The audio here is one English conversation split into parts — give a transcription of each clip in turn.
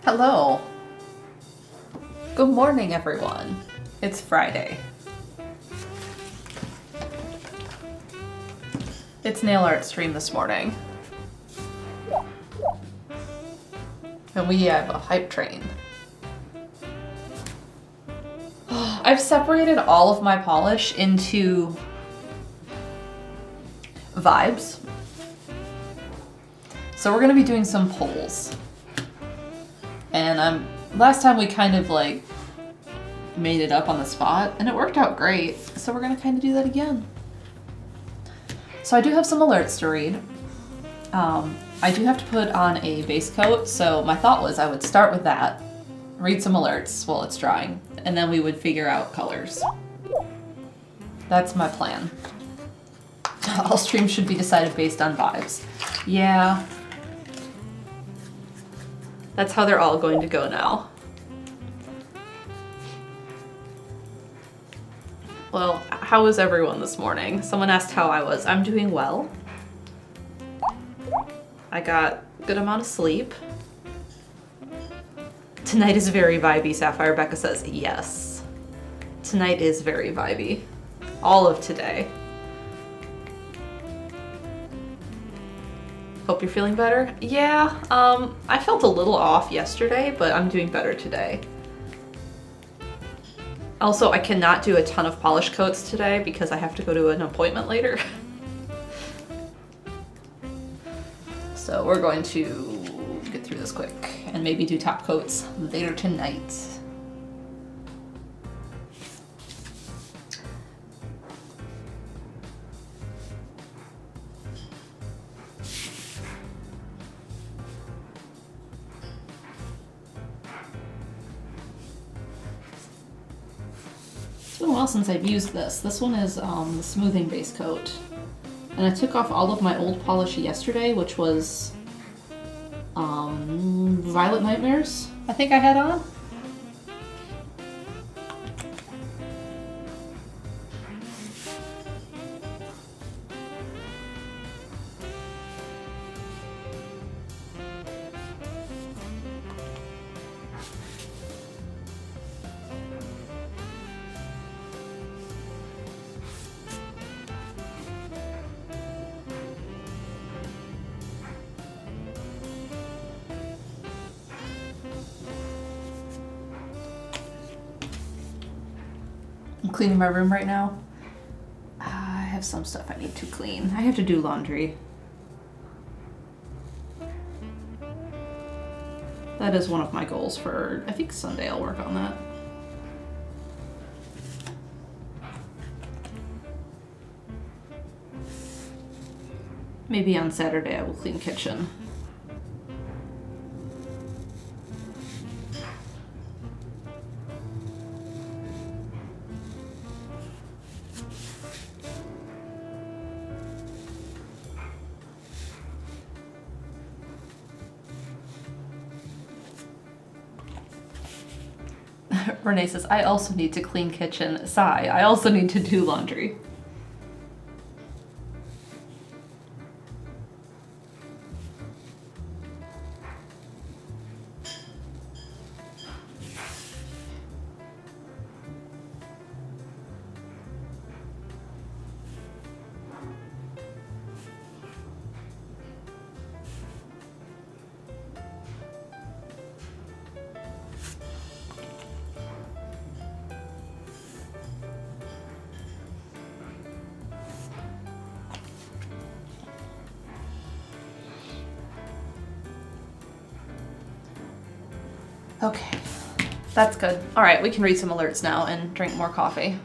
Hello. Good morning, everyone. It's Friday. It's nail art stream this morning. And we have a hype train. I've separated all of my polish into vibes. So we're gonna be doing some polls. And last time we kind of like made it up on the spot and it worked out great. So we're gonna kind of do that again. So I do have some alerts to read. I do have to put on a base coat, so my thought was I would start with that, read some alerts while it's drying, and then we would figure out colors. That's my plan. All streams should be decided based on vibes. Yeah. That's how they're all going to go now. Well, how was everyone this morning? Someone asked how I was. I'm doing well. I got a good amount of sleep. Tonight is very vibey, Sapphire Becca says. Yes. Tonight is very vibey. All of today. Hope you're feeling better. Yeah, I felt a little off yesterday, but I'm doing better today. Also, I cannot do a ton of polish coats today because I have to go to an appointment later. So we're going to get through this quick and maybe do top coats later tonight. It's been a while since I've used this. This one is the smoothing base coat. And I took off all of my old polish yesterday, which was Violet Nightmares, I think I had on. I'm cleaning my room right now. I have some stuff I need to clean. I have to do laundry. That is one of my goals for, I think Sunday I'll work on that. Maybe on Saturday I will clean kitchen. Renee says, I also need to clean kitchen. Sigh, I also need to do laundry. Okay, that's good. All right, we can read some alerts now and drink more coffee.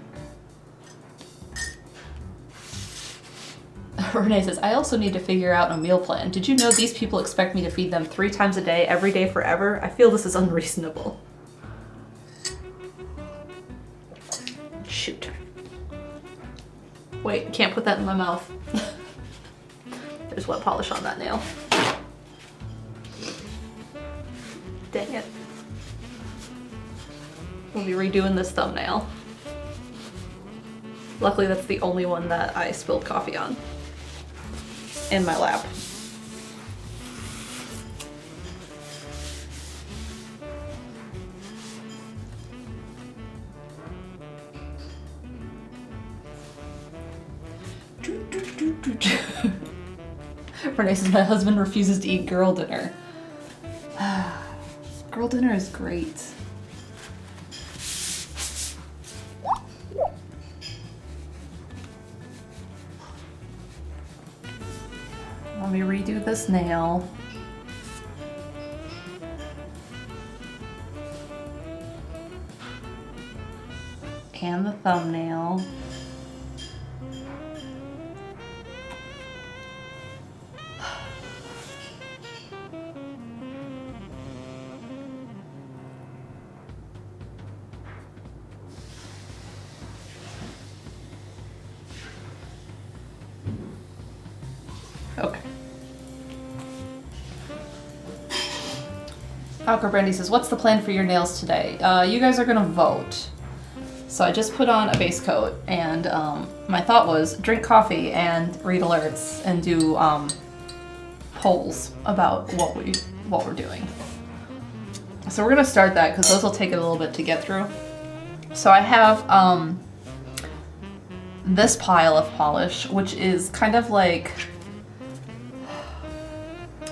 Renee says, I also need to figure out a meal plan. Did you know these people expect me to feed them 3 times a day, every day forever? I feel this is unreasonable. Shoot. Wait, can't put that in my mouth. There's wet polish on that nail. Dang it. We'll be redoing this thumbnail. Luckily, that's the only one that I spilled coffee on. In my lap. Renee says, my husband refuses to eat girl dinner. Girl dinner is great. Let me redo this nail. And the thumbnail. Okay. Alka Brandy says, what's the plan for your nails today? You guys are gonna vote. So I just put on a base coat, and my thought was drink coffee and read alerts and do polls about what we're doing. So we're gonna start that because those will take a little bit to get through. So I have this pile of polish, which is kind of like,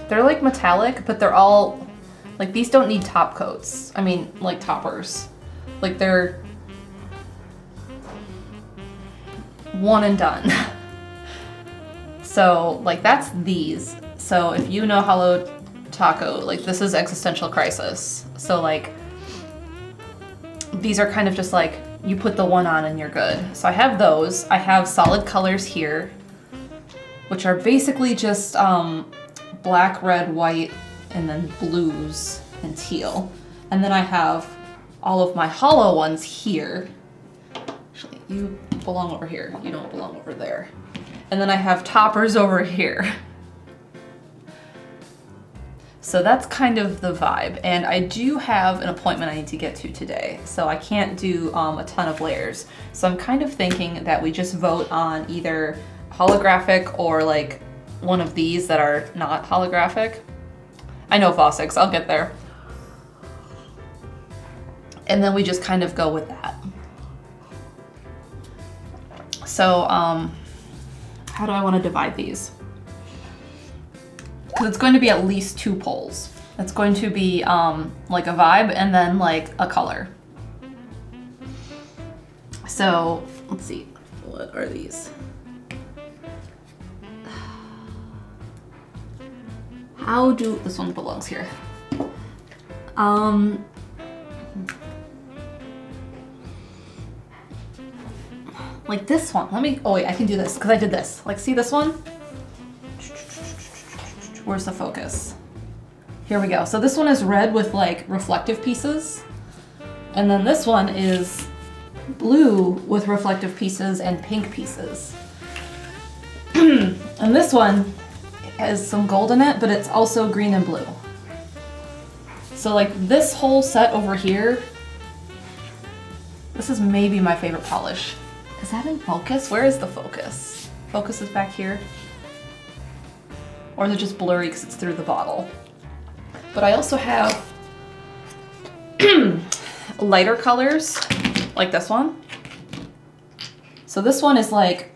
they're like metallic, but they're all like, these don't need top coats. I mean, like toppers. Like they're one and done. So like that's these. So if you know Hello Taco, like this is Existential Crisis. So like these are kind of just like you put the one on and you're good. So I have those. I have solid colors here, which are basically just black, red, white, and then blues and teal. And then I have all of my hollow ones here. Actually, you belong over here. You don't belong over there. And then I have toppers over here. So that's kind of the vibe. And I do have an appointment I need to get to today, so I can't do a ton of layers. So I'm kind of thinking that we just vote on either holographic or like one of these that are not holographic. I know Fossix, I'll get there. And then we just kind of go with that. So how do I want to divide these? Because it's going to be at least 2 polls. It's going to be like a vibe and then like a color. So let's see, what are these? How do, this one belongs here. Like this one, let me, oh wait, I can do this because I did this. Like see this one? Where's the focus? Here we go. So this one is red with like reflective pieces. And then this one is blue with reflective pieces and pink pieces. And this one has some gold in it, but it's also green and blue. So like this whole set over here, this is maybe my favorite polish. Is that in focus? Where is the focus? Focus is back here. Or is it just blurry because it's through the bottle? But I also have lighter colors, like this one. So this one is like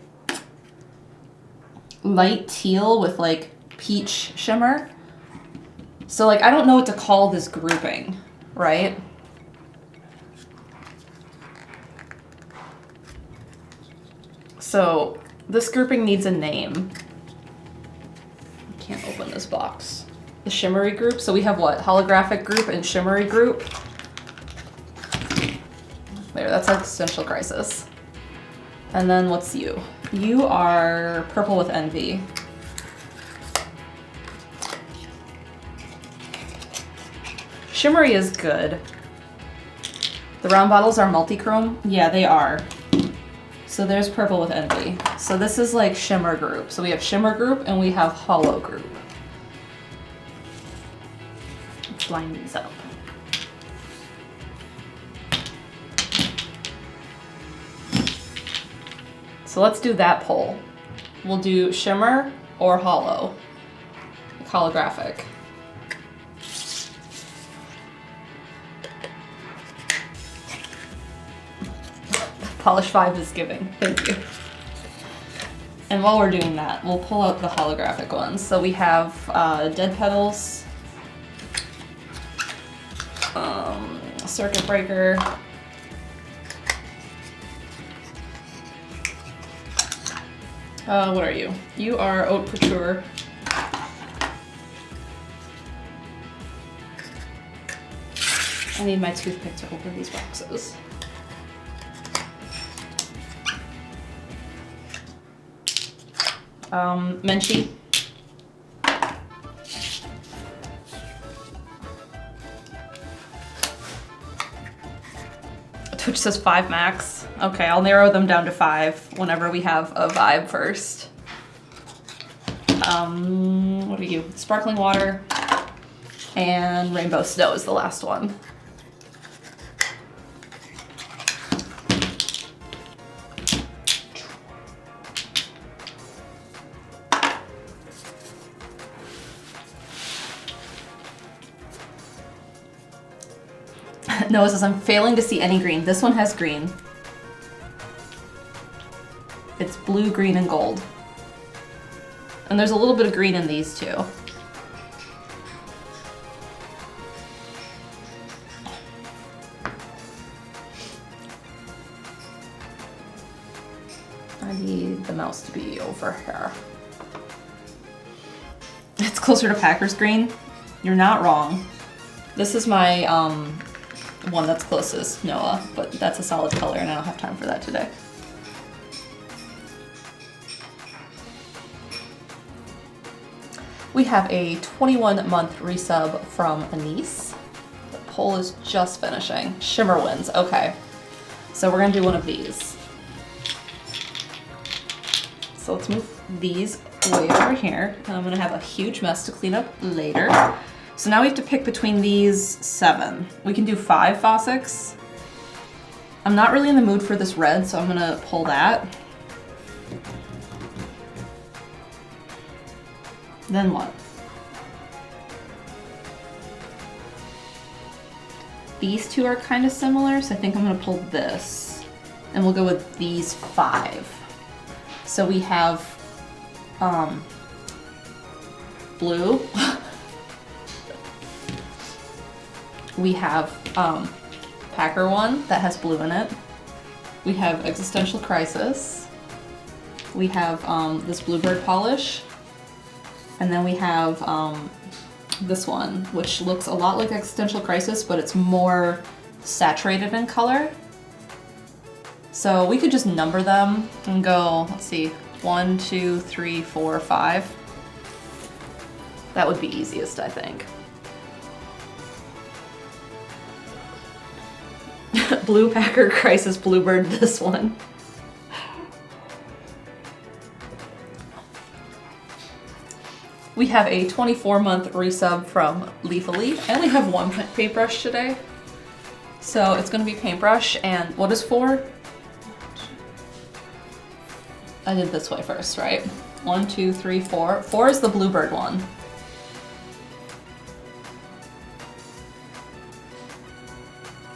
light teal with like peach shimmer. So like, I don't know what to call this grouping, right? So this grouping needs a name. I can't open this box. The shimmery group. So we have what? Holographic group and shimmery group. There, that's Existential Crisis. And then what's you? You are Purple with Envy. Shimmery is good. The round bottles are multi-chrome? Yeah, they are. So there's Purple with Envy. So this is like shimmer group. So we have shimmer group and we have hollow group. Let's line these up. So let's do that poll. We'll do shimmer or hollow, like holographic. Polish 5 is giving, thank you. And while we're doing that, we'll pull out the holographic ones. So we have Dead Petals, Circuit Breaker, what are you? You are Haute Couture. I need my toothpick to open these boxes. Menchie. Twitch says 5 max. Okay, I'll narrow them down to 5 whenever we have a vibe first. What are you? Sparkling Water and Rainbow Snow is the last one. Noah says, I'm failing to see any green. This one has green. It's blue, green, and gold. And there's a little bit of green in these too. I need the mouse to be over here. It's closer to Packers green. You're not wrong. This is my one that's closest, Noah, but that's a solid color and I don't have time for that today. We have a 21-month resub from Anise. The poll is just finishing. Shimmer Winds, okay. So we're gonna do one of these. So let's move these way over here. And I'm gonna have a huge mess to clean up later. So now we have to pick between these 7. We can do 5 Fossics. I'm not really in the mood for this red, so I'm gonna pull that. Then what? These two are kind of similar, so I think I'm gonna pull this. And we'll go with these 5. So we have blue. We have Packer one that has blue in it. We have Existential Crisis. We have this Bluebird polish. And then we have this one, which looks a lot like Existential Crisis, but it's more saturated in color. So we could just number them and go, let's see, 1, 2, 3, 4, 5. That would be easiest, I think. Blue Packer Crisis Bluebird, this one. We have a 24-month resub from Leafly. I only have one paintbrush today. So it's gonna be paintbrush, and what is 4? I did this way first, right? 1, 2, 3, 4. 4 is the Bluebird one.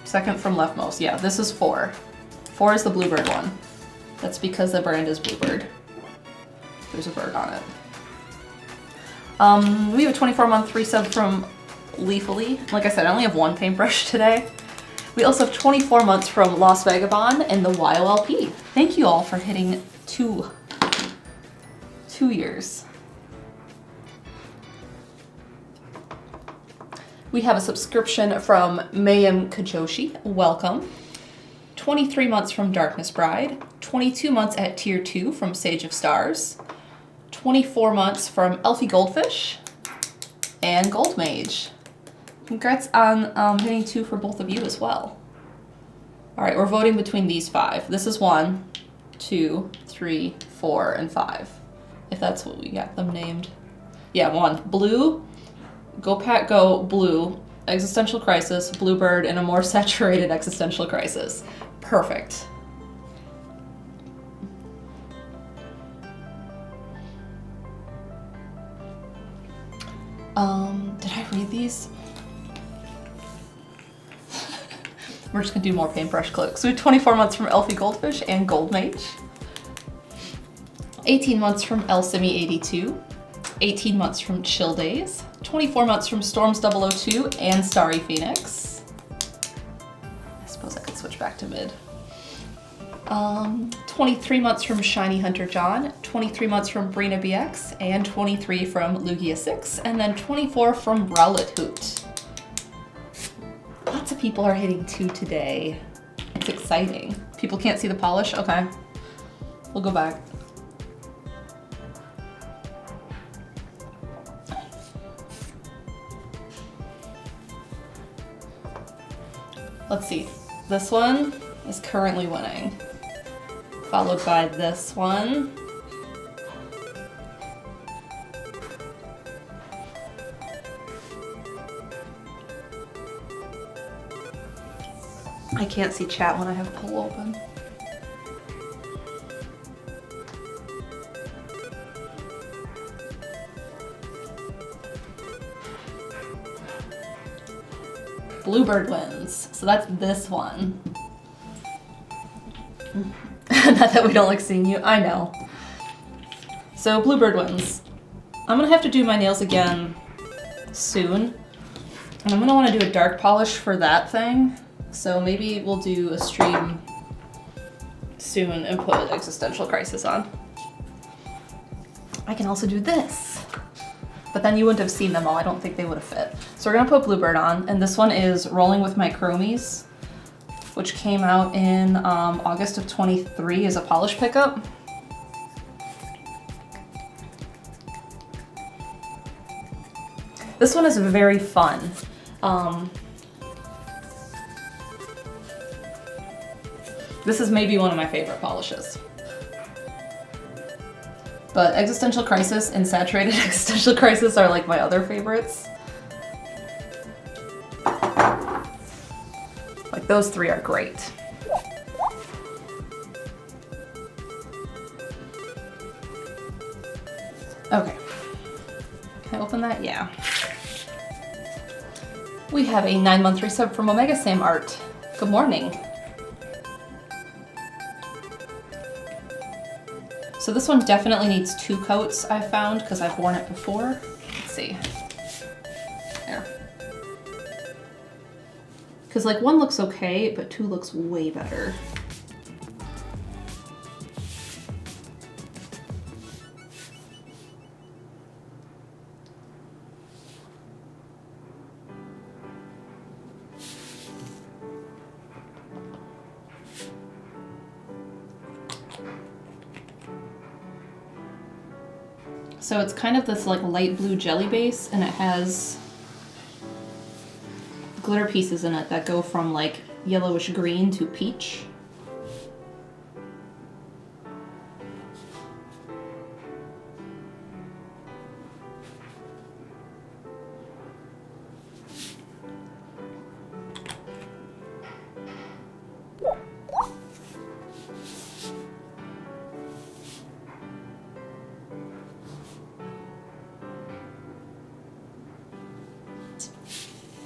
Second from leftmost, yeah, this is 4. 4 is the Bluebird one. That's because the brand is Bluebird. There's a bird on it. We have a 24-month resub from Leafly. Like I said, I only have one paintbrush today. We also have 24 months from Lost Vagabond and the YOLP. Thank you all for hitting 2 years. We have a subscription from Mayim Kajoshi. Welcome. 23 months from Darkness Bride. 22 months at Tier 2 from Sage of Stars. 24 months from Elfie Goldfish. And Gold Mage. Congrats on hitting 2 for both of you as well. Alright, we're voting between these 5. This is 1, 2, 3, 4, and 5. If that's what we got them named. Yeah, 1. Blue. Go Pat Go, Blue, Existential Crisis, Bluebird, and a more saturated Existential Crisis. Perfect. Did I read these? We're just gonna do more paintbrush clicks. So we have 24 months from Elfie Goldfish and Gold Mage. 18 months from Elsimi82, 18 months from Chill Days, 24 months from Storms002 and Starry Phoenix. I suppose I could switch back to mid. 23 months from Shiny Hunter John, 23 months from Brina BX, and 23 from Lugia6, and then 24 from Rowlet Hoot. Lots of people are hitting 2 today. It's exciting. People can't see the polish? Okay. We'll go back. Let's see. This one is currently winning, followed by this one. I can't see chat when I have poll open. Bluebird wins, so that's this one. Not that we don't like seeing you, I know. So Bluebird wins. I'm gonna have to do my nails again soon. And I'm gonna wanna do a dark polish for that thing. So maybe we'll do a stream soon and put Existential Crisis on. I can also do this. But then you wouldn't have seen them all. I don't think they would have fit. So we're gonna put Bluebird on, and this one is Rolling with my Chrome-ies, which came out in August of 23 as a polish pickup. This one is very fun. This is maybe one of my favorite polishes. But Existential Crisis and Saturated Existential Crisis are like my other favorites. Like those three are great. Okay. Can I open that? Yeah. We have a 9-month resub from Omega Sam Art. Good morning. So this one definitely needs 2 coats, I found, because I've worn it before. Let's see. There. Because like 1 looks okay, but 2 looks way better. So it's kind of this like light blue jelly base, and it has glitter pieces in it that go from like yellowish green to peach.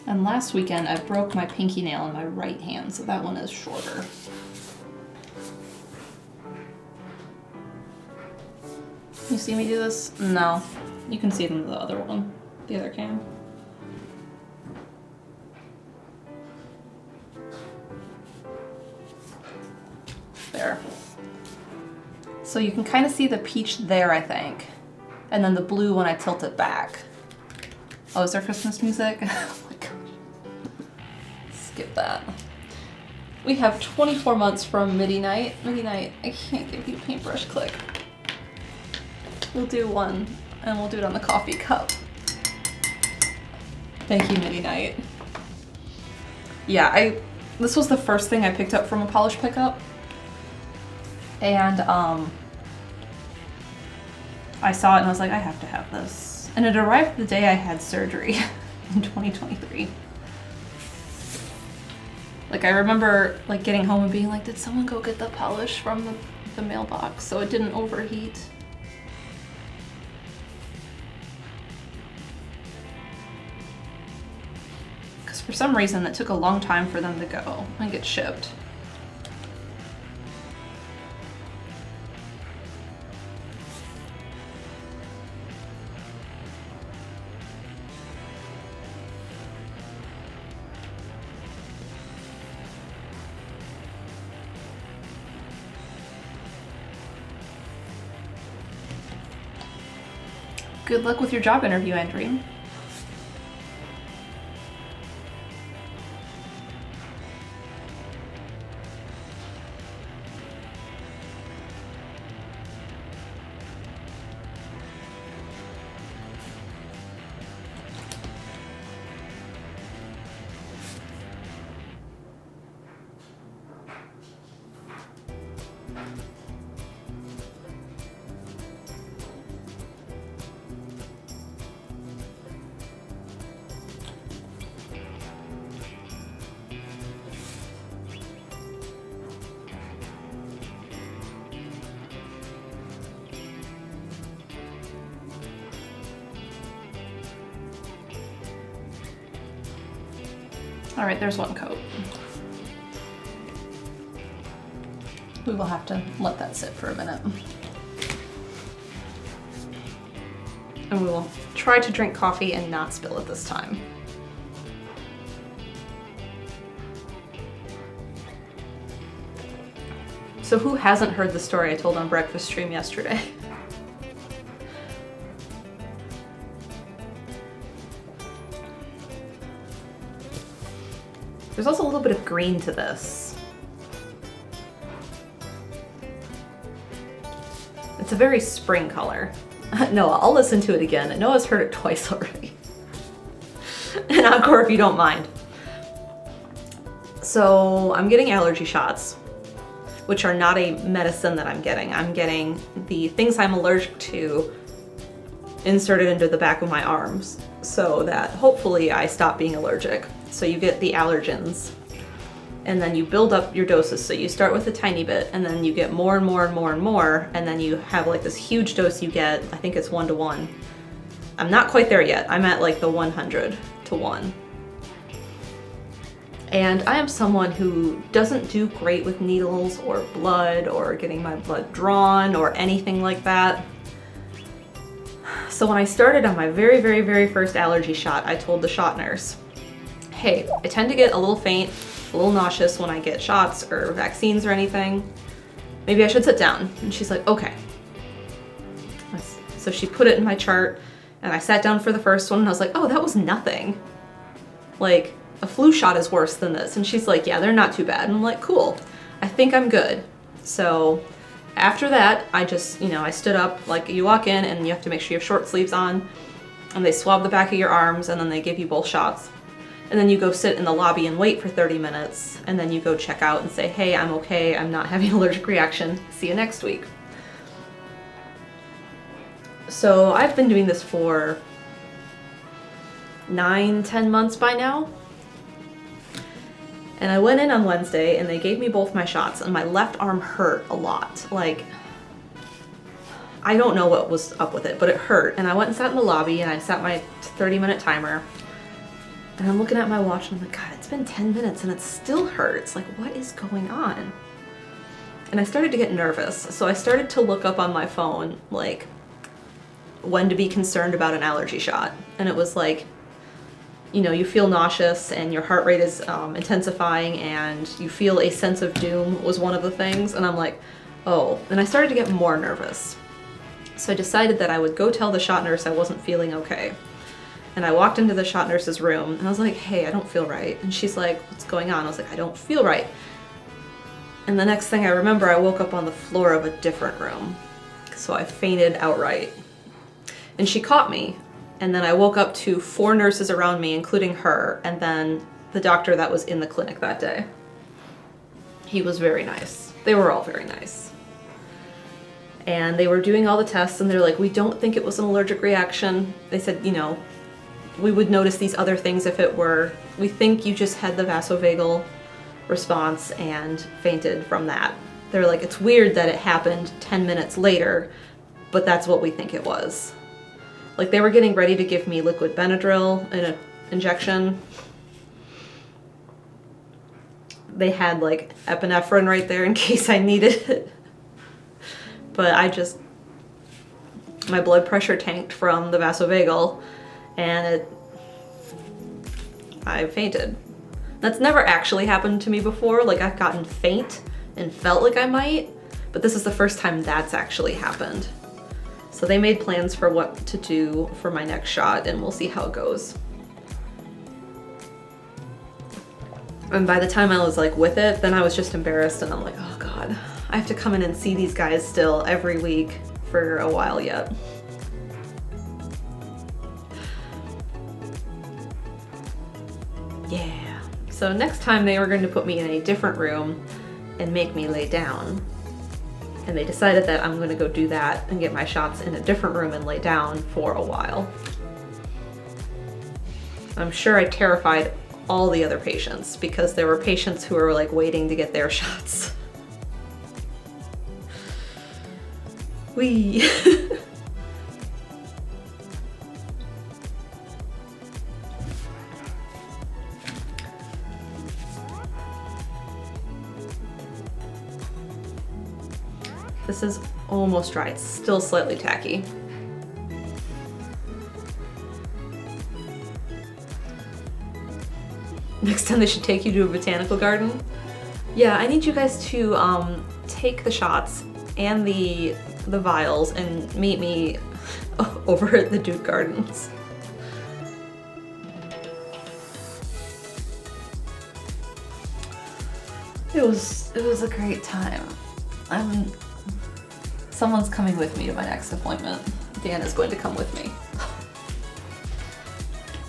And last weekend I broke my pinky nail in my right hand, so that one is shorter. You see me do this? No. You can see it in the other one, the other cam. There. So you can kind of see the peach there, I think. And then the blue when I tilt it back. Oh, is there Christmas music? Oh my gosh. Skip that. We have 24 months from Midi Night. Midi Night, I can't give you paintbrush click. We'll do one, and we'll do it on the coffee cup. Thank you, Midi Night. Yeah, this was the first thing I picked up from a polish pickup. And I saw it and I was like, I have to have this. And it arrived the day I had surgery in 2023. Like I remember like getting home and being like, did someone go get the polish from the mailbox so it didn't overheat? Because for some reason it took a long time for them to go and get shipped. Good luck with your job interview, Andrew. All right, there's one coat. We will have to let that sit for a minute. And we will try to drink coffee and not spill it this time. So who hasn't heard the story I told on breakfast stream yesterday? There's also a little bit of green to this. It's a very spring color. Noah, I'll listen to it again. Noah's heard it twice already. And encore if you don't mind. So I'm getting allergy shots, which are not a medicine that I'm getting. I'm getting the things I'm allergic to inserted into the back of my arms so that hopefully I stop being allergic. So you get the allergens and then you build up your doses. So you start with a tiny bit and then you get more and more and more and more. And then you have like this huge dose you get. I think it's 1 to 1. I'm not quite there yet. I'm at like the 100 to 1. And I am someone who doesn't do great with needles or blood or getting my blood drawn or anything like that. So when I started on my very, very, very first allergy shot, I told the shot nurse, hey, I tend to get a little faint, a little nauseous when I get shots or vaccines or anything. Maybe I should sit down. And she's like, okay. So she put it in my chart and I sat down for the first one and I was like, oh, that was nothing. Like, a flu shot is worse than this. And she's like, yeah, they're not too bad. And I'm like, cool, I think I'm good. So after that, I just, I stood up, like you walk in and you have to make sure you have short sleeves on and they swab the back of your arms and then they give you both shots. And then you go sit in the lobby and wait for 30 minutes and then you go check out and say, hey, I'm okay, I'm not having an allergic reaction, see you next week. So I've been doing this for 9-10 months by now. And I went in on Wednesday and they gave me both my shots and my left arm hurt a lot. Like, I don't know what was up with it, but it hurt. And I went and sat in the lobby and I set my 30-minute timer. And I'm looking at my watch and I'm like, God, it's been 10 minutes and it still hurts. Like, what is going on? And I started to get nervous. So I started to look up on my phone, like, when to be concerned about an allergy shot. And it was like, you feel nauseous and your heart rate is intensifying and you feel a sense of doom was one of the things. And I'm like, oh, and I started to get more nervous. So I decided that I would go tell the shot nurse I wasn't feeling okay. And I walked into the shot nurse's room and I was like, hey, I don't feel right. And she's like, what's going on? I was like, I don't feel right. And the next thing I remember, I woke up on the floor of a different room. So I fainted outright. And she caught me. And then I woke up to 4 nurses around me, including her, and then the doctor that was in the clinic that day. He was very nice. They were all very nice. And they were doing all the tests and they're like, we don't think it was an allergic reaction. They said, we would notice these other things if it were. We think you just had the vasovagal response and fainted from that. They're like, it's weird that it happened 10 minutes later, but that's what we think it was. Like, they were getting ready to give me liquid Benadryl in an injection. They had like epinephrine right there in case I needed it. But my blood pressure tanked from the vasovagal and I fainted. That's never actually happened to me before. Like, I've gotten faint and felt like I might, but this is the first time that's actually happened. So they made plans for what to do for my next shot, and we'll see how it goes. And by the time I was like with it, then I was just embarrassed, and I'm like, oh God, I have to come in and see these guys still every week for a while yet. Yeah. So next time they were going to put me in a different room and make me lay down. And they decided that I'm going to go do that and get my shots in a different room and lay down for a while. I'm sure I terrified all the other patients because there were patients who were like waiting to get their shots. Whee! This is almost dry. It's still slightly tacky. Next time they should take you to a botanical garden. Yeah, I need you guys to take the shots and the vials and meet me over at the Duke Gardens. It was a great time. Someone's coming with me to my next appointment. Dan is going to come with me.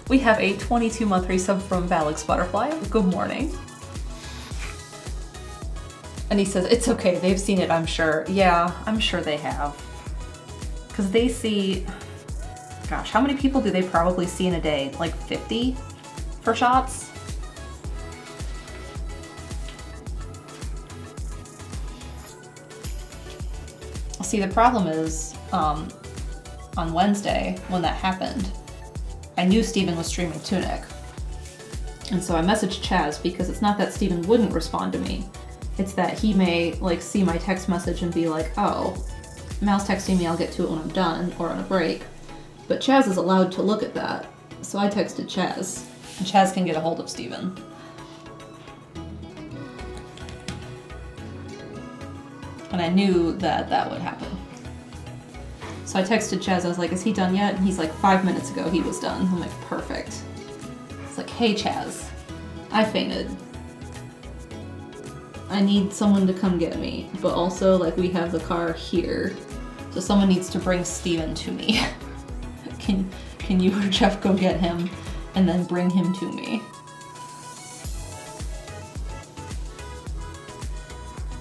We have a 22-month resub from Valix Butterfly. Good morning. And he says, it's okay, they've seen it, I'm sure. Yeah, I'm sure they have. Because they see, gosh, how many people do they probably see in a day? Like 50 for shots? See, the problem is, on Wednesday, when that happened, I knew Steven was streaming Tunic. And so I messaged Chaz because it's not that Steven wouldn't respond to me. It's that he may like see my text message and be like, oh, Mal's texting me, I'll get to it when I'm done or on a break. But Chaz is allowed to look at that. So I texted Chaz, and Chaz can get a hold of Steven. And I knew that that would happen. So I texted Chaz, I was like, is he done yet? And he's like, 5 minutes ago he was done. I'm like, perfect. It's like, hey Chaz, I fainted. I need someone to come get me, but also like we have the car here. So someone needs to bring Steven to me. Can you or Jeff go get him and then bring him to me?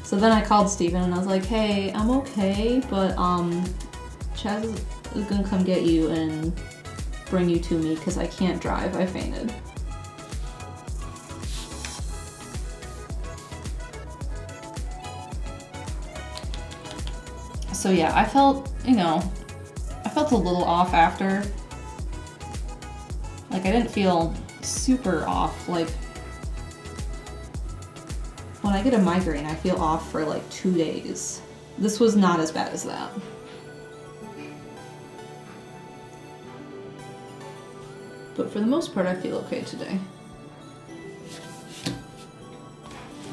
So then I called Steven and I was like, hey, I'm okay, but Chaz is gonna come get you and bring you to me because I can't drive, I fainted. So yeah, I felt, I felt a little off after. Like I didn't feel super off, like when I get a migraine, I feel off for like 2 days. This was not as bad as that. But for the most part, I feel okay today.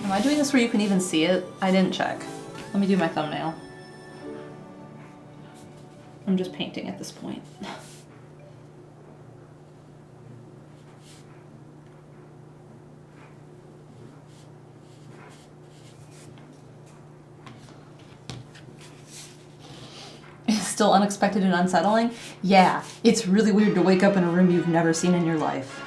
Am I doing this where you can even see it? I didn't check. Let me do my thumbnail. I'm just painting at this point. Still unexpected and unsettling? Yeah, it's really weird to wake up in a room you've never seen in your life.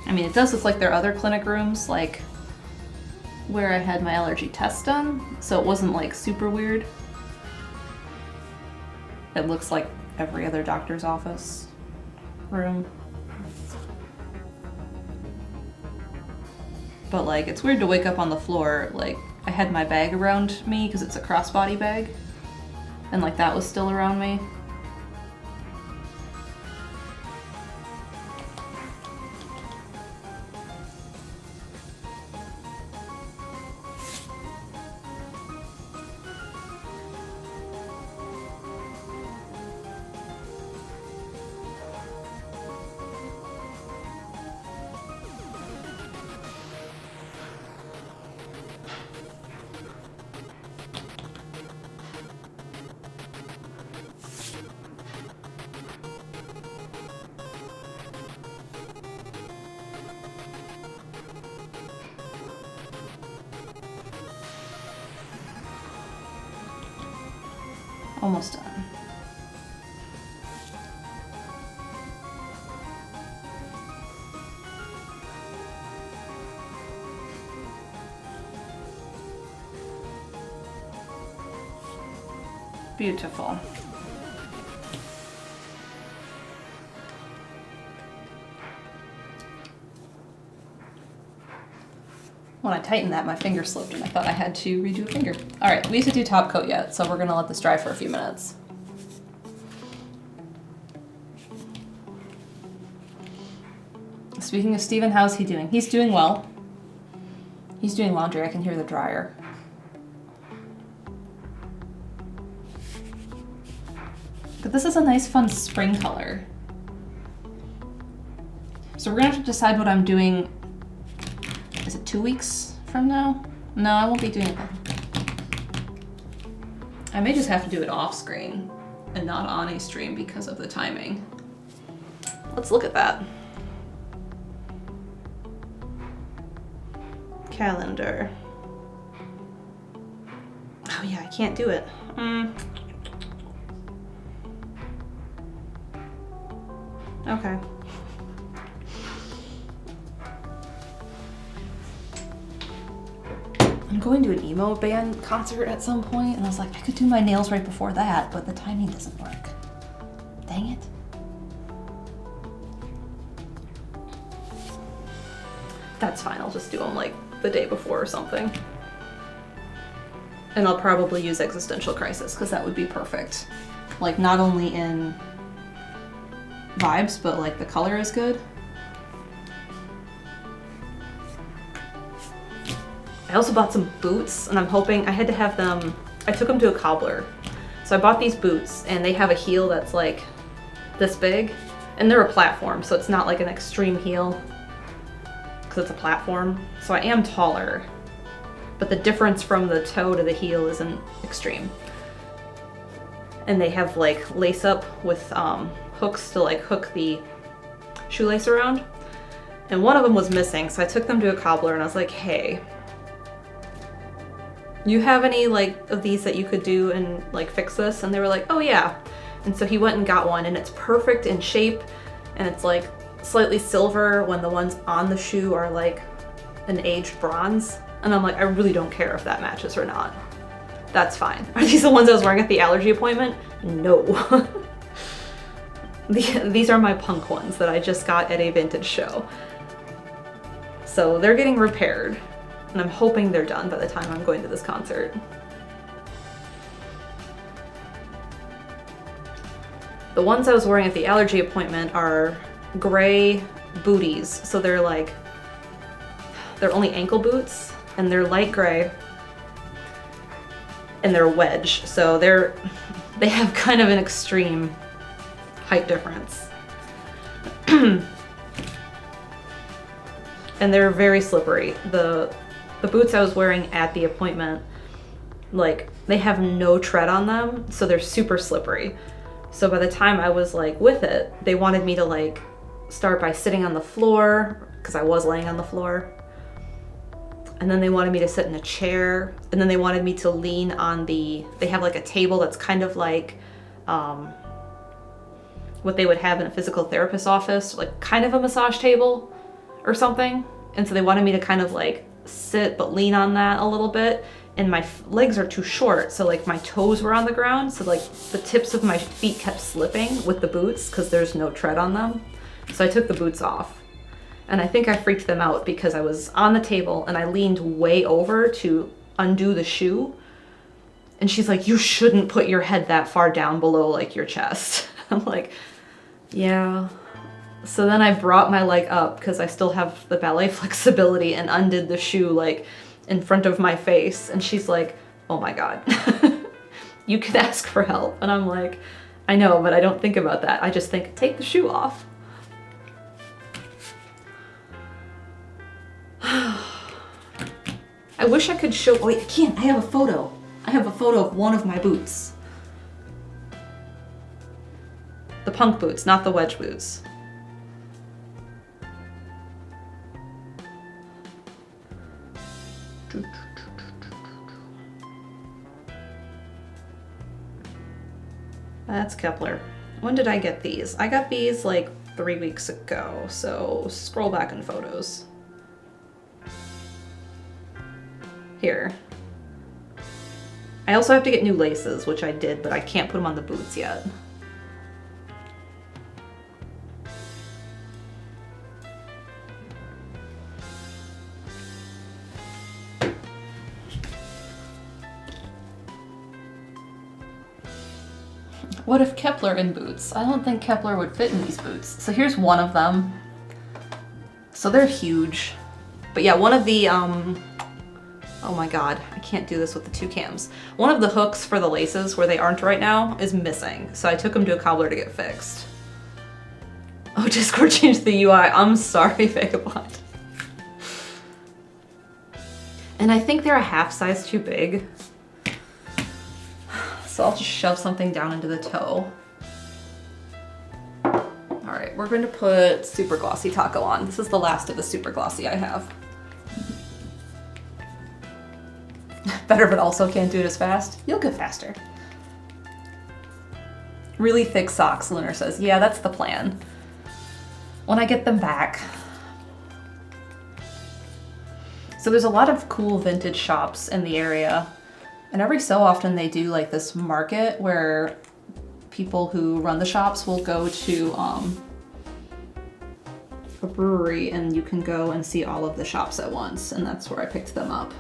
I mean, it does look like there are other clinic rooms, like where I had my allergy test done, so it wasn't like super weird. It looks like every other doctor's office room. But like, it's weird to wake up on the floor, like I had my bag around me because it's a crossbody bag, and like that was still around me. Almost done. Beautiful. When I tightened that, my finger slipped and I thought I had to redo a finger. All right, we didn't do top coat yet, so we're gonna let this dry for a few minutes. Speaking of Steven, how's he doing? He's doing well. He's doing laundry. I can hear the dryer. But this is a nice, fun spring color. So we're gonna have to decide what I'm doing. Is it 2 weeks from now? No, I won't be doing it then. I may just have to do it off screen and not on a stream because of the timing. Let's look at that. Calendar. Oh yeah, I can't do it. Okay. I'm going to an emo band concert at some point, and I was like, I could do my nails right before that, but the timing doesn't work. Dang it. That's fine, I'll just do them like the day before or something. And I'll probably use Existential Crisis, because that would be perfect. Like, not only in vibes, but like the color is good. I also bought some boots, and I'm hoping, I had to have them, I took them to a cobbler. So I bought these boots, and they have a heel that's like this big, and they're a platform, so it's not like an extreme heel, because it's a platform. So I am taller, but the difference from the toe to the heel isn't extreme. And they have like lace up with hooks to like hook the shoelace around. And one of them was missing, so I took them to a cobbler and I was like, hey, you have any like of these that you could do and like fix this? And they were like, oh yeah. And so he went and got one, and it's perfect in shape, and it's like slightly silver when the ones on the shoe are like an aged bronze. And I'm like, I really don't care if that matches or not. That's fine. Are these the ones I was wearing at the allergy appointment? No. These are my punk ones that I just got at a vintage show. So they're getting repaired, and I'm hoping they're done by the time I'm going to this concert. The ones I was wearing at the allergy appointment are gray booties. So they're only ankle boots, and they're light gray, and they're wedge. So they have kind of an extreme height difference. And they're very slippery. The boots I was wearing at the appointment, like, they have no tread on them, so they're super slippery. So by the time I was like with it, they wanted me to like start by sitting on the floor, because I was laying on the floor. And then they wanted me to sit in a chair, and then they wanted me to lean on they have like a table that's kind of like what they would have in a physical therapist's office, like kind of a massage table or something. And so they wanted me to kind of like sit but lean on that a little bit, and my legs are too short, so like my toes were on the ground, so like the tips of my feet kept slipping with the boots because there's no tread on them. So I took the boots off, and I think I freaked them out because I was on the table and I leaned way over to undo the shoe, and she's like, you shouldn't put your head that far down below like your chest. I'm like, yeah. So then I brought my leg up because I still have the ballet flexibility, and undid the shoe like in front of my face. And she's like, oh my God, you can ask for help. And I'm like, I know, but I don't think about that. I just think, take the shoe off. I wish I could show, oh wait, I can't, I have a photo. I have a photo of one of my boots. The punk boots, not the wedge boots. That's Kepler. When did I get these? I got these like 3 weeks ago, so scroll back in photos. Here. I also have to get new laces, which I did, but I can't put them on the boots yet. What if Kepler in boots? I don't think Kepler would fit in these boots. So here's one of them. So they're huge. But yeah, one of the, oh my god, I can't do this with the two cams. One of the hooks for the laces where they aren't right now is missing. So I took them to a cobbler to get fixed. Oh, Discord changed the UI. I'm sorry, Vagabond. And I think they're a half size too big. So I'll just shove something down into the toe. All right, we're going to put Super Glossy Taco on. This is the last of the Super Glossy I have. Better, but also can't do it as fast. You'll get faster. Really thick socks, Lunar says. Yeah, that's the plan. When I get them back. So there's a lot of cool vintage shops in the area. And every so often they do like this market where people who run the shops will go to a brewery and you can go and see all of the shops at once. And that's where I picked them up.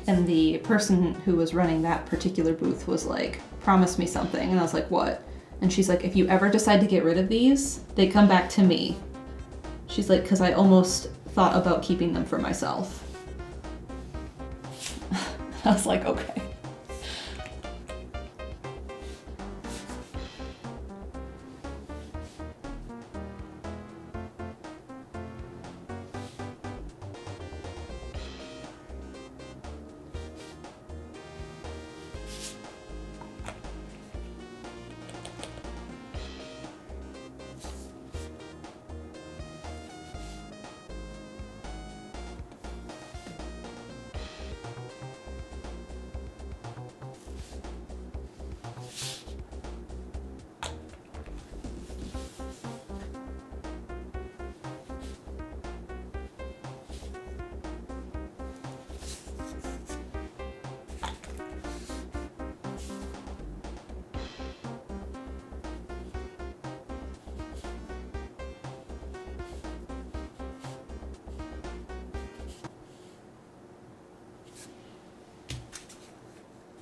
And the person who was running that particular booth was like, promise me something. And I was like, what? And she's like, if you ever decide to get rid of these, they come back to me. She's like, because I almost thought about keeping them for myself. I was like, okay.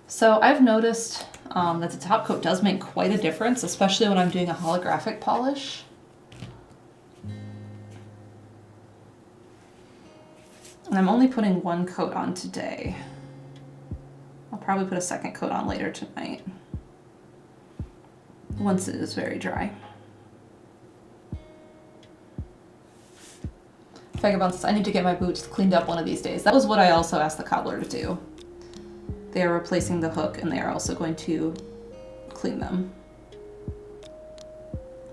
So I've noticed that the top coat does make quite a difference, especially when I'm doing a holographic polish. And I'm only putting one coat on today. I'll probably put a second coat on later tonight, once it is very dry. Vagabond says, I need to get my boots cleaned up one of these days. That was what I also asked the cobbler to do. They are replacing the hook and they are also going to clean them.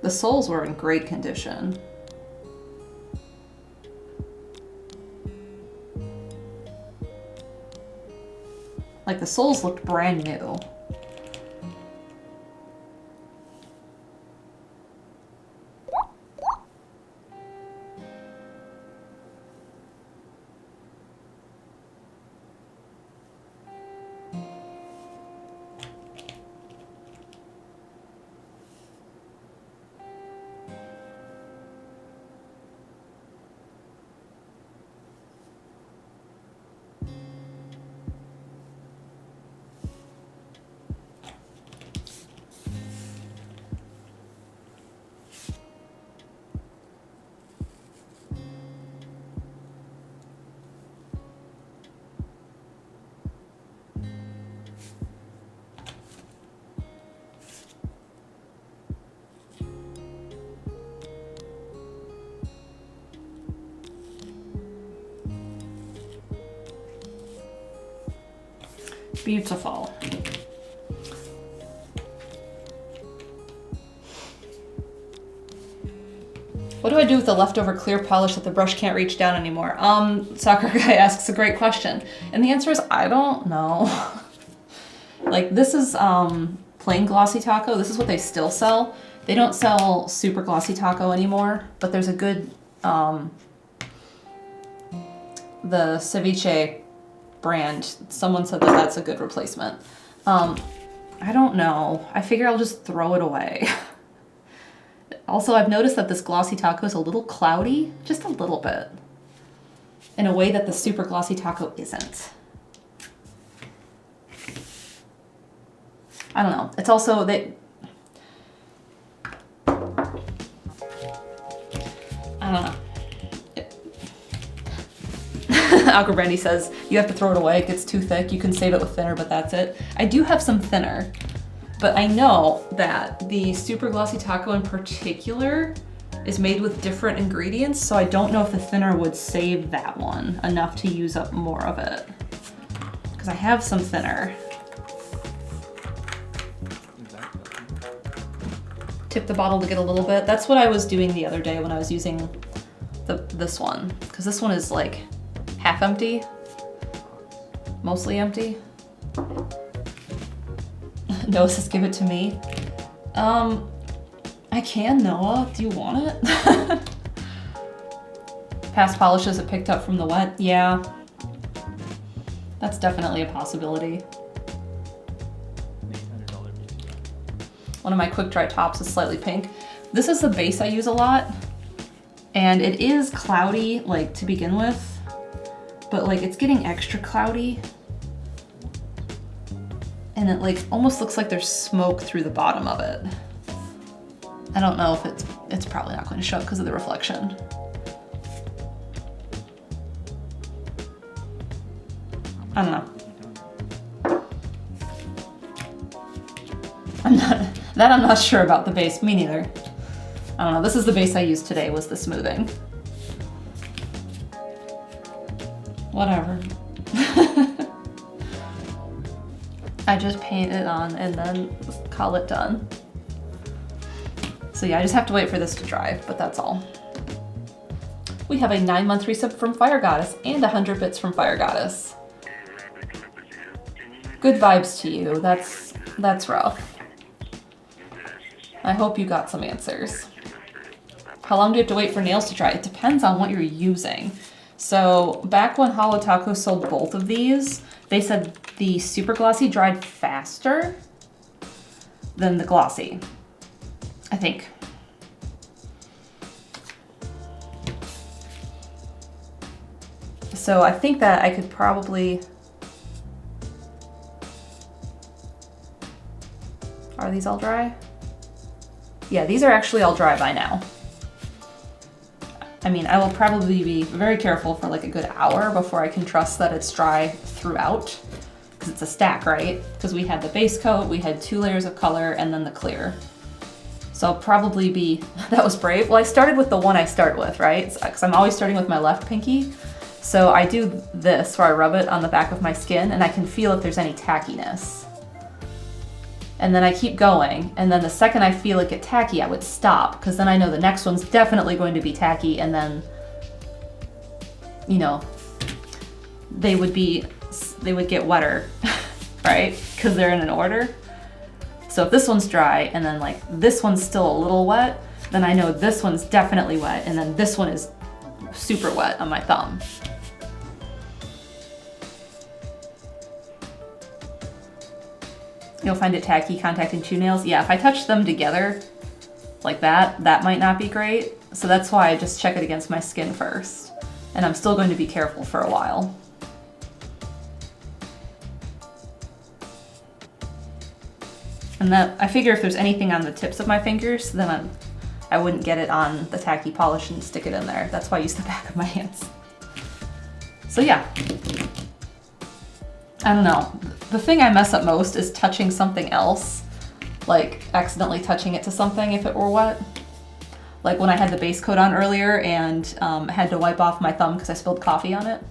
The soles were in great condition. Like the soles looked brand new. Beautiful. What do I do with the leftover clear polish that the brush can't reach down anymore? Soccer guy asks a great question. And the answer is, I don't know. Like this is plain glossy taco. This is what they still sell. They don't sell super glossy taco anymore, but there's a good, the ceviche brand. Someone said that that's a good replacement. I don't know. I figure I'll just throw it away. Also, I've noticed that this glossy taco is a little cloudy, just a little bit, in a way that the super glossy taco isn't. I don't know. It's also, I don't know. Alka Brandy says, you have to throw it away, it gets too thick, you can save it with thinner, but that's it. I do have some thinner, but I know that the super glossy taco in particular is made with different ingredients, so I don't know if the thinner would save that one enough to use up more of it. Because I have some thinner. Tip the bottle to get a little bit. That's what I was doing the other day when I was using this one, because this one is like half empty, mostly empty. Noah says, give it to me. I can, Noah. Do you want it? Past polishes it picked up from the wet. Yeah. That's definitely a possibility. One of my quick dry tops is slightly pink. This is the base I use a lot. And it is cloudy, like, to begin with. But, like, it's getting extra cloudy. And it, like, almost looks like there's smoke through the bottom of it. I don't know if it's probably not going to show up because of the reflection. I don't know. I'm not sure about the base. Me neither. I don't know. This is the base I used today, was the smoothing. Whatever. I just paint it on and then call it done. So yeah, I just have to wait for this to dry, but that's all. We have a 9-month resub from Fire Goddess and 100 bits from Fire Goddess. Good vibes to you. That's rough. I hope you got some answers. How long do you have to wait for nails to dry? It depends on what you're using. So back when Holo Taco sold both of these, they said the super glossy dried faster than the glossy, I think. So I think that I could probably... Are these all dry? Yeah, these are actually all dry by now. I mean, I will probably be very careful for like a good hour before I can trust that it's dry throughout, because it's a stack, right? Because we had the base coat, we had 2 layers of color, and then the clear. So I'll probably be, that was brave. Well, I started with the one I start with, right? Because I'm always starting with my left pinky. So I do this where I rub it on the back of my skin and I can feel if there's any tackiness. And then I keep going, and then the second I feel it get tacky, I would stop, because then I know the next one's definitely going to be tacky, and then, you know, they would get wetter, right? Because they're in an order. So if this one's dry, and then like this one's still a little wet, then I know this one's definitely wet, and then this one is super wet on my thumb. You'll find it tacky contacting 2 nails. Yeah, if I touch them together like that, that might not be great. So that's why I just check it against my skin first. And I'm still going to be careful for a while. And that, I figure if there's anything on the tips of my fingers, then I wouldn't get it on the tacky polish and stick it in there. That's why I use the back of my hands. So yeah. I don't know. The thing I mess up most is touching something else, like accidentally touching it to something if it were wet. Like when I had the base coat on earlier and had to wipe off my thumb because I spilled coffee on it.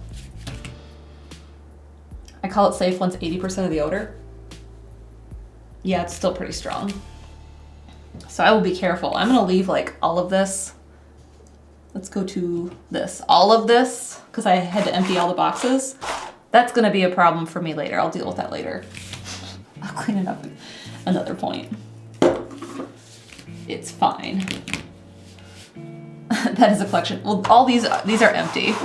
I call it safe once 80% of the odor. Yeah, it's still pretty strong. So I will be careful. I'm gonna leave like all of this let's go to this. All of this, because I had to empty all the boxes, that's gonna be a problem for me later. I'll deal with that later. I'll clean it up another point. It's fine. That is a collection. Well, all these are empty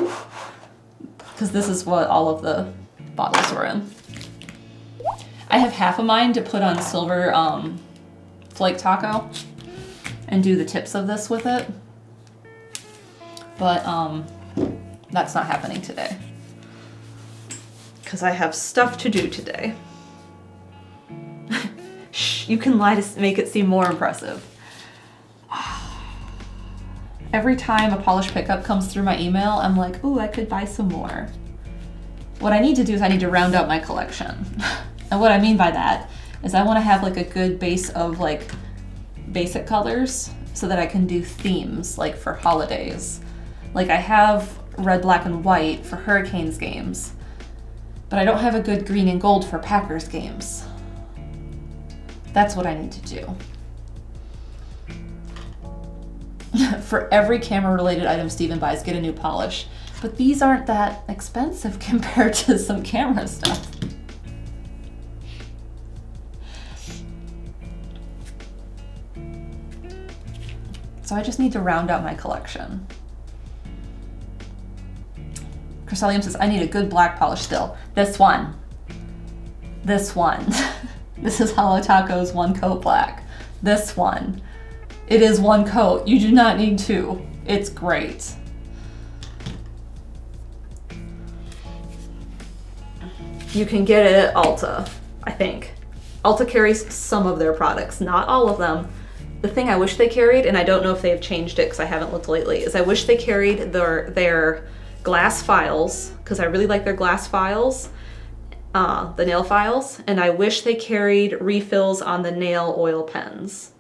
because this is what all of the bottles were in. I have half of mine to put on silver flake taco and do the tips of this with it, but that's not happening today because I have stuff to do today. Shh, you can lie to make it seem more impressive. Every time a polish pickup comes through my email, I'm like, ooh, I could buy some more. What I need to do is I need to round out my collection. And what I mean by that is I want to have like a good base of like basic colors so that I can do themes like for holidays. Like I have red, black, and white for Hurricanes games, but I don't have a good green and gold for Packers games. That's what I need to do. For every camera related item Steven buys, get a new polish. But these aren't that expensive compared to some camera stuff. So I just need to round out my collection. Chriselium says, I need a good black polish still. This one. This one. This is Holo Taco's one coat black. This one. It is one coat. You do not need two. It's great. You can get it at Ulta, I think. Ulta carries some of their products, not all of them. The thing I wish they carried, and I don't know if they've changed it because I haven't looked lately, is I wish they carried their glass files, because I really like their glass files, the nail files, and I wish they carried refills on the nail oil pens.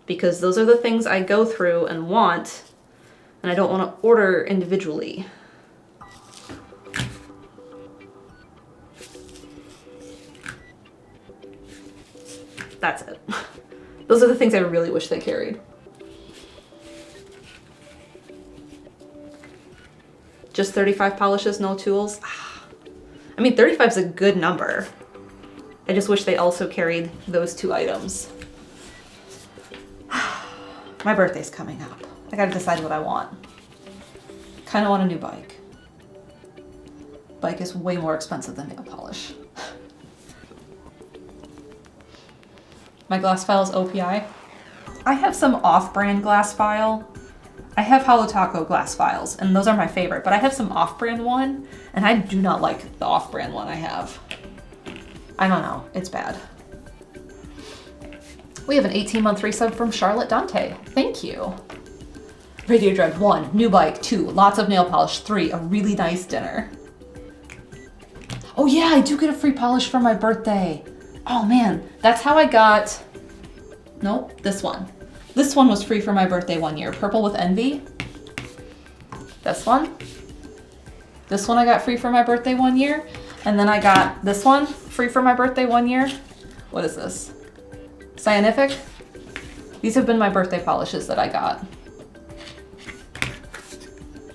Because those are the things I go through and want, and I don't want to order individually. That's it. Those are the things I really wish they carried. Just 35 polishes, no tools? I mean, 35 is a good number. I just wish they also carried those two items. My birthday's coming up. I gotta decide what I want. Kinda want a new bike. Bike is way more expensive than nail polish. My glass file is OPI. I have some off-brand glass file. I have Holo Taco glass files, and those are my favorite, but I have some off-brand one, and I do not like the off-brand one I have. I don't know, it's bad. We have an 18-month resub from Charlotte Dante. Thank you. Radio Dread 1, new bike. 2, lots of nail polish. 3, a really nice dinner. Oh yeah, I do get a free polish for my birthday. Oh man, that's how I got, nope, this one. This one was free for my birthday one year. Purple with Envy. This one. This one I got free for my birthday one year. And then I got this one free for my birthday one year. What is this? Scientific. These have been my birthday polishes that I got.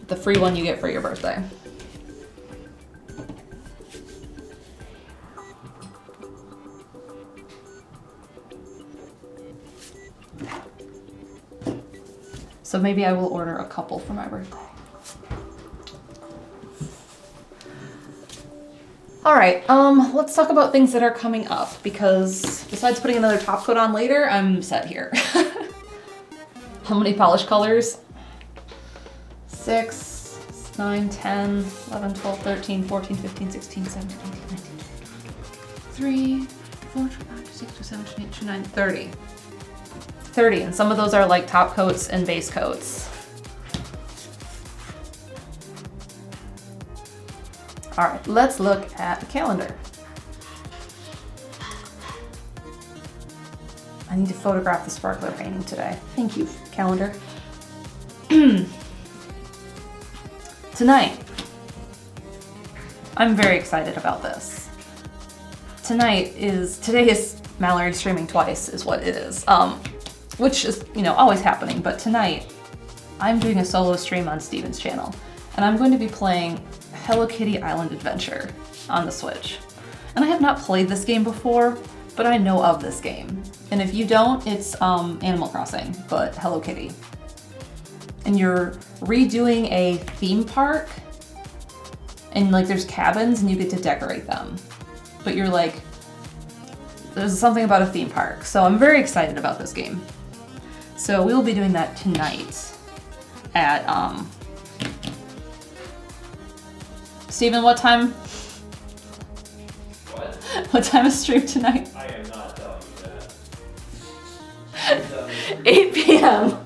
The free one you get for your birthday. So maybe I will order a couple for my birthday. All right, let's talk about things that are coming up, because besides putting another top coat on later, I'm set here. How many polish colors? 6, 9, 10, 11, 12, 13, 14, 15, 16, 17, 18, 19, 20, 3, 4, 5, 6, 7, 8, 9, 30. 30, and some of those are like top coats and base coats. All right, let's look at the calendar. I need to photograph the sparkler painting today. Thank you, calendar. Tonight, I'm very excited about this. Today is Mallory streaming twice is what it is. Which is, always happening, but tonight I'm doing a solo stream on Steven's channel, and I'm going to be playing Hello Kitty Island Adventure on the Switch. And I have not played this game before, but I know of this game. And if you don't, it's Animal Crossing, but Hello Kitty. And you're redoing a theme park, and like there's cabins and you get to decorate them. But you're like, there's something about a theme park. So I'm very excited about this game. So we will be doing that tonight at, Steven, what time? What? What time is stream tonight? I am not telling you that. 8 p.m.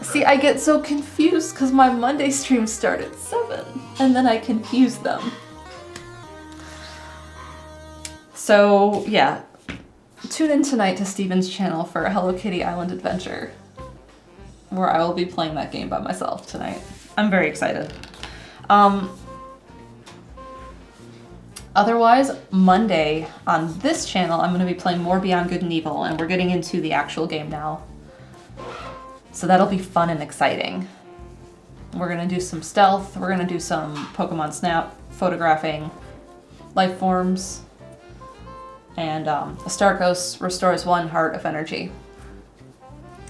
See, I get so confused because my Monday streams start at 7, and then I confuse them. So, yeah. Tune in tonight to Steven's channel for Hello Kitty Island Adventure, where I will be playing that game by myself tonight. I'm very excited. Otherwise, Monday on this channel, I'm going to be playing more Beyond Good and Evil, and we're getting into the actual game now. So that'll be fun and exciting. We're going to do some stealth, we're going to do some Pokemon Snap, photographing, life forms, and a Star Ghost restores 1 heart of energy.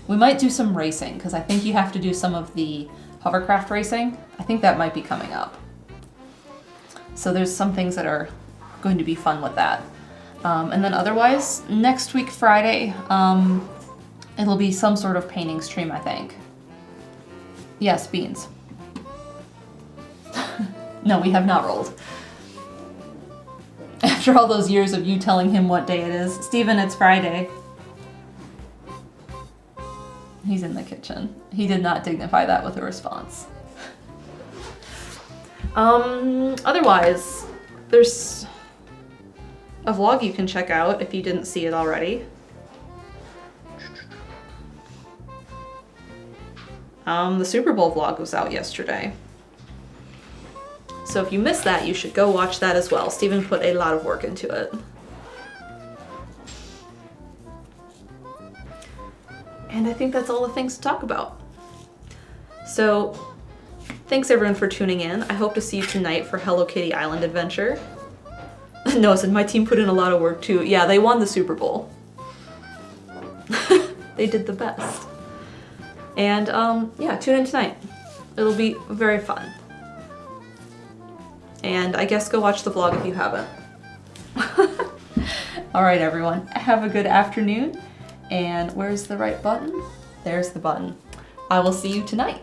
We might do some racing, because I think you have to do some of the hovercraft racing. I think that might be coming up. So there's some things that are going to be fun with that. And then otherwise, next week Friday, it'll be some sort of painting stream, I think. Yes, beans. No, we have not rolled. After all those years of you telling him what day it is. Steven, it's Friday. He's in the kitchen. He did not dignify that with a response. Otherwise, there's a vlog you can check out if you didn't see it already. The Super Bowl vlog was out yesterday. So if you missed that, you should go watch that as well. Steven put a lot of work into it. And I think that's all the things to talk about. So, thanks everyone for tuning in. I hope to see you tonight for Hello Kitty Island Adventure. Noah said, my team put in a lot of work too. Yeah, they won the Super Bowl. They did the best. And yeah, tune in tonight. It'll be very fun. And I guess go watch the vlog if you haven't. Alright everyone, have a good afternoon. And where's the right button? There's the button. I will see you tonight.